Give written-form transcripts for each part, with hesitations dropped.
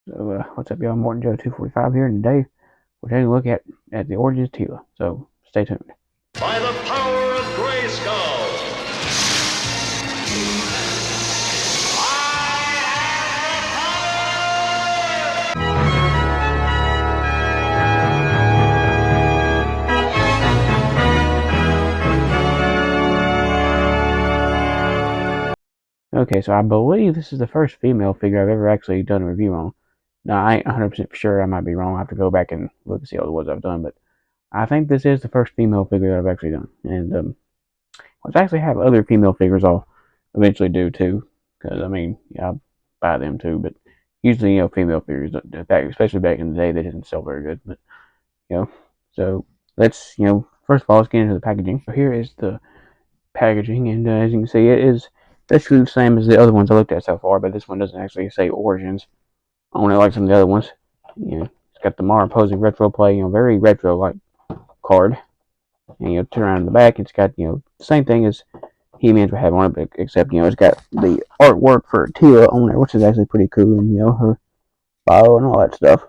So, what's up, y'all? Morton Joe 245 here, and today we're taking a look at the origins of Teela. So, stay tuned. By the power of Grayskull. Okay, so I believe this is the first female figure I've ever actually done a review on. Now, I ain't 100% sure. I might be wrong. I have to go back and look and see all the ones I've done, but I think this is the first female figure that I've actually done. And let's actually have other female figures I'll eventually do too, because I mean, yeah, I'll buy them too. But usually, female figures, especially back in the day, they didn't sell very good. But you know, so let's first of all, let's get into the packaging. So here is the packaging, and as you can see, it is basically the same as the other ones I looked at so far, but this one doesn't actually say Origins on it like some of the other ones. It's got the Mara posing retro play, very retro like card. And turn around in the back, it's got the same thing as He-Man's would have on it, but except it's got the artwork for Teela on there, which is actually pretty cool, and her bio and all that stuff.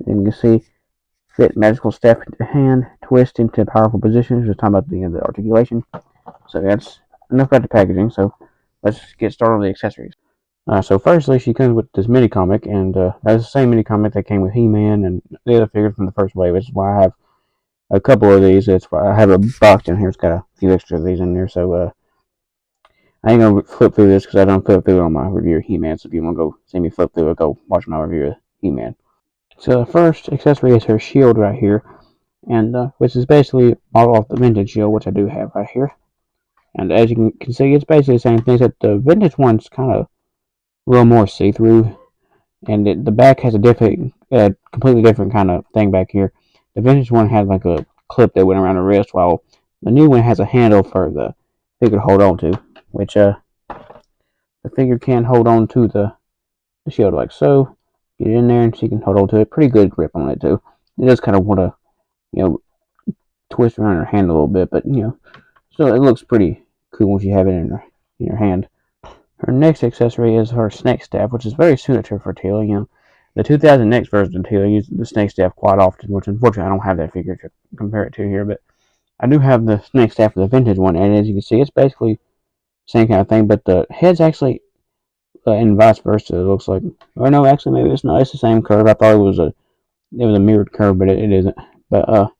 And you can see fit magical staff into hand, twist into powerful positions. Just talking about the articulation. So that's enough about the packaging. So let's get started on the accessories. So firstly, she comes with this mini comic, and that's the same mini comic that came with He-Man and the other figures from the first wave. Which is why I have a couple of these. It's why I have a box in here. It's got a few extra of these in there. So I ain't gonna flip through this because I don't flip through it on my review of He-Man. So if you want to go see me flip through it, go watch my review of He-Man. So the first accessory is her shield right here, and which is basically modeled off the vintage shield, which I do have right here. And as you can see, it's basically the same thing, except the vintage one's kind of a little more see-through, and the back has a completely different kind of thing back here. The vintage one had like a clip that went around the wrist, while the new one has a handle for the figure to hold on to, which the figure can hold on to the shield like so. Get it in there, and she can hold on to it. Pretty good grip on it too. It does kind of want to, twist around her hand a little bit, but so it looks pretty cool once you have it in your hand. Her next accessory is her snake staff, which is very suited to her for Teela. The 2000 X version of Teela used the snake staff quite often, which unfortunately I don't have that figure to compare it to here, but I do have the snake staff for the vintage one, and as you can see, it's basically the same kind of thing, but the head's actually and vice versa. It looks like, or no, actually maybe it's not. It's the same curve. I thought it was a mirrored curve, but it isn't. But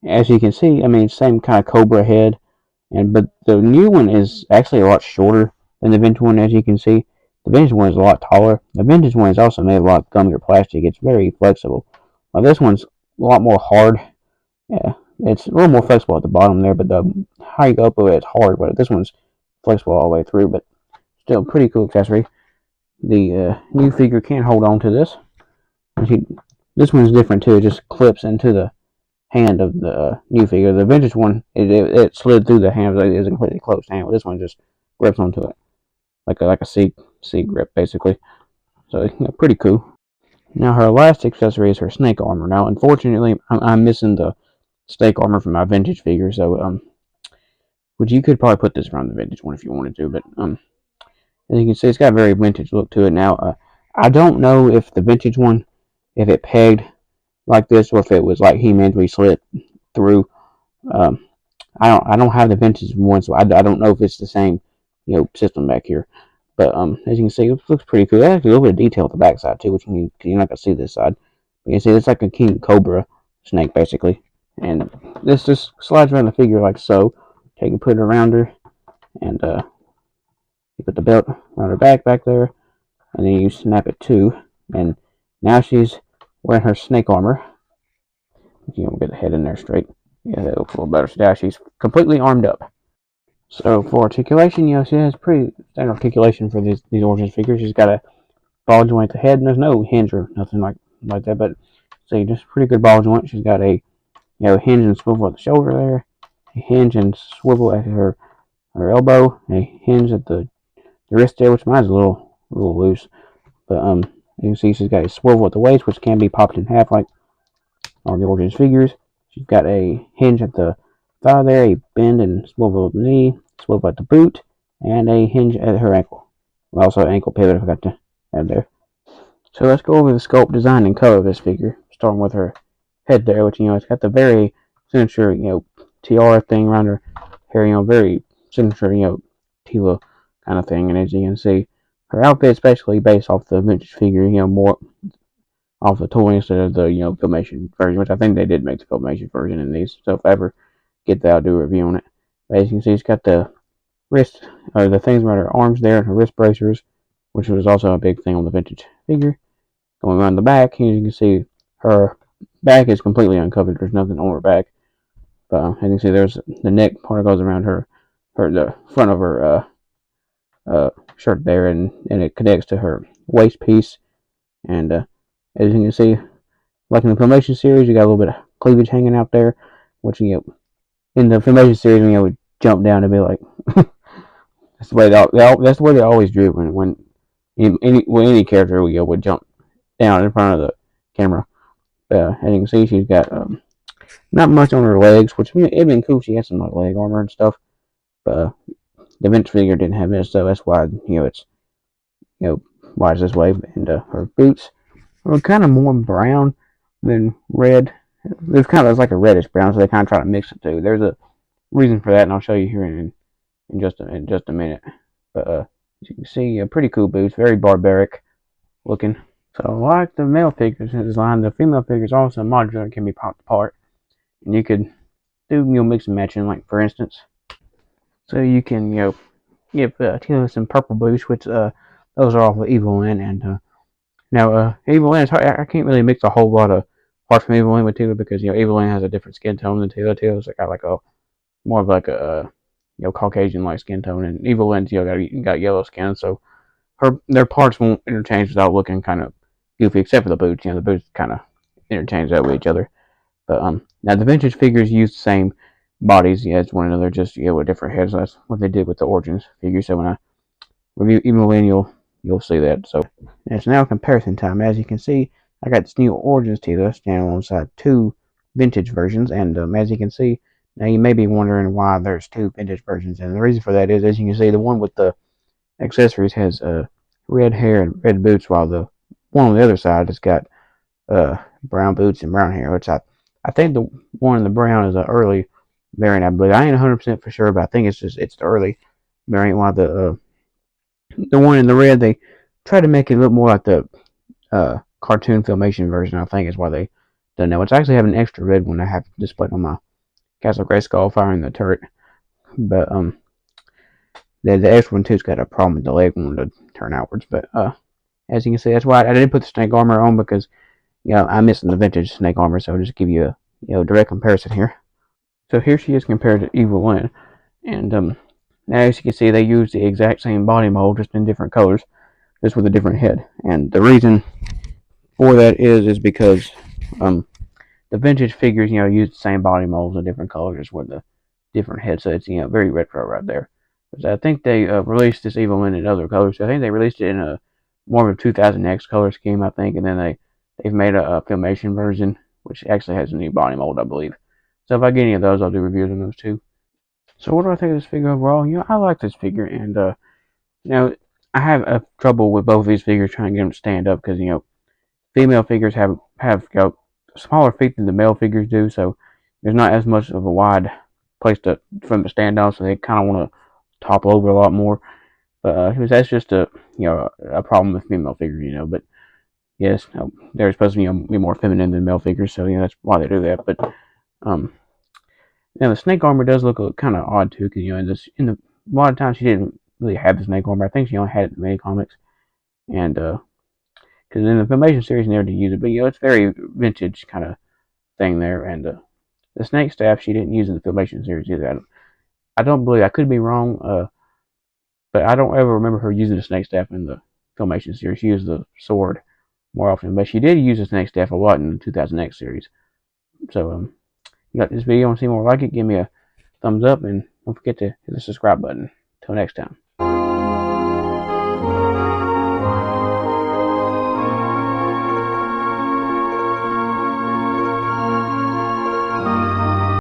as you can see, I mean, same kind of Cobra head, but the new one is actually a lot shorter than the vintage one. As you can see, the vintage one is a lot taller. The vintage one is also made of a lot of gummier plastic. It's very flexible. Now this one's a lot more hard. Yeah, it's a little more flexible at the bottom there, but the higher you go up with it, it's hard. But this one's flexible all the way through. But still, pretty cool accessory. The new figure can't hold on to this. This one's different too. It just clips into the hand of the new figure. The vintage one, it slid through the hand. It is a completely closed hand. This one just grips onto it like a C grip basically. So pretty cool. Now her last accessory is her snake armor. Now unfortunately, I'm missing the snake armor from my vintage figure. So which you could probably put this around the vintage one if you wanted to. But as you can see, it's got a very vintage look to it. Now I don't know if the vintage one, if it pegged like this, or if it was like He-Man's where he slid through. Um, I don't have the vintage one, so I don't know if it's the same system back here. But as you can see, it looks pretty cool. There's actually a little bit of detail at the back side too, which you're not gonna see this side. But you can see it's like a king cobra snake basically, and this just slides around the figure like so. Take and put it around her, and you put the belt around her back there, and then you snap it too. And now she's wearing her snake armor. You know, get the head in there straight. Yeah, that looks a little better. So now she's completely armed up. So for articulation, she has pretty standard articulation for these Origins figures. She's got a ball joint at the head, and there's no hinge or nothing like that. But see, just pretty good ball joint. She's got a hinge and swivel at the shoulder there, a hinge and swivel at her elbow, a hinge at the wrist there, which mine's a little loose. But you can see she's got a swivel at the waist, which can be popped in half like on the Origins figures. She's got a hinge at the thigh there, a bend and swivel at the knee, swivel at the boot, and a hinge at her ankle. Also, ankle pivot I forgot to add there. So let's go over the sculpt, design, and color of this figure, starting with her head there, which it's got the very signature tiara thing around her hair, very signature Teela kind of thing. And as you can see, her outfit's basically based off the vintage figure, more off the toy instead of the filmation version, which I think they did make the filmation version in these. So if I ever get that, I'll do a review on it. But as you can see, it's got the wrist, the things around her arms there, and her wrist bracers, which was also a big thing on the vintage figure. Going around the back, here you can see her back is completely uncovered. There's nothing on her back. But as you can see, there's the neck part goes around the front of her shirt there, and it connects to her waist piece. And as you can see, like in the Filmation series, you got a little bit of cleavage hanging out there, which in the Filmation series, would jump down and be like, that's the way that's the way they always drew it when any character would jump down in front of the camera. As you can see, she's got not much on her legs, which it'd been cool. She had some like leg armor and stuff, but the vintage figure didn't have this, so that's why it's you know why it's this way. And her boots are kind of more brown than red. It's kind of like a reddish brown, so they kind of try to mix the two. There's a reason for that, and I'll show you here in just a minute. But as you can see, pretty cool boots, very barbaric looking. So like the male figures in this line, the female figures also modular and can be popped apart, and you could do mix and matching. Like for instance, so you can give Teela some purple boots, which those are off of Evil Lyn, and now Evil Lyn, I can't really mix a whole lot of parts from Evil Lyn with Teela because Evil Lyn has a different skin tone than Teela. Teela's got like a more of like a Caucasian like skin tone, and Evil Lyn's got yellow skin, so their parts won't interchange without looking kind of goofy, except for the boots. The boots kind of interchange that with each other. But now the vintage figures use the same bodies as one another, just with different heads. That's what they did with the Origins figure. So when I review Evil Lyn, you'll see that. So it's now comparison time. As you can see, I got this new Origins Teela standing alongside two vintage versions, and as you can see, now you may be wondering why there's two vintage versions, and the reason for that is, as you can see, the one with the accessories has red hair and red boots, while the one on the other side has got brown boots and brown hair. Which I think the one in the brown is an early variant, I believe. I ain't 100% for sure, but I think it's the early variant. While the one in the red, they try to make it look more like the cartoon filmation version. I think is why they done that. Which I actually have an extra red one I have displayed on my Castle Grayskull firing the turret, but the extra one too's got a problem with the leg one to turn outwards. But as you can see, that's why I didn't put the snake armor on because I'm missing the vintage snake armor. So I'll just give you a direct comparison here. So here she is compared to Evil Lyn, and now as you can see, they use the exact same body mold, just in different colors, just with a different head. And the reason for that is because the vintage figures, use the same body molds in different colors with the different heads. So it's very retro right there. I think they released this Evil Lyn in other colors. So I think they released it in a more of a 2000X color scheme, I think, and then they've made a filmation version, which actually has a new body mold, I believe. So if I get any of those, I'll do reviews on those too. So what do I think of this figure overall? I like this figure, and I have trouble with both of these figures trying to get them to stand up because female figures have smaller feet than the male figures do, so there's not as much of a wide place for them to stand on, so they kind of want to topple over a lot more. But that's just a problem with female figures, But yes, they're supposed to be more feminine than male figures, so that's why they do that. But um, now the snake armor does look kind of odd too, because a lot of times she didn't really have the snake armor. I think she only had it in the mini comics, and because in the Filmation series they never did use it. But it's very vintage kind of thing there. And the snake staff she didn't use in the Filmation series either. I don't believe, I could be wrong, but I don't ever remember her using the snake staff in the Filmation series. She used the sword more often, but she did use the snake staff a lot in the 2000X series. So you got this video and see more like it, give me a thumbs up, and don't forget to hit the subscribe button. Until next time.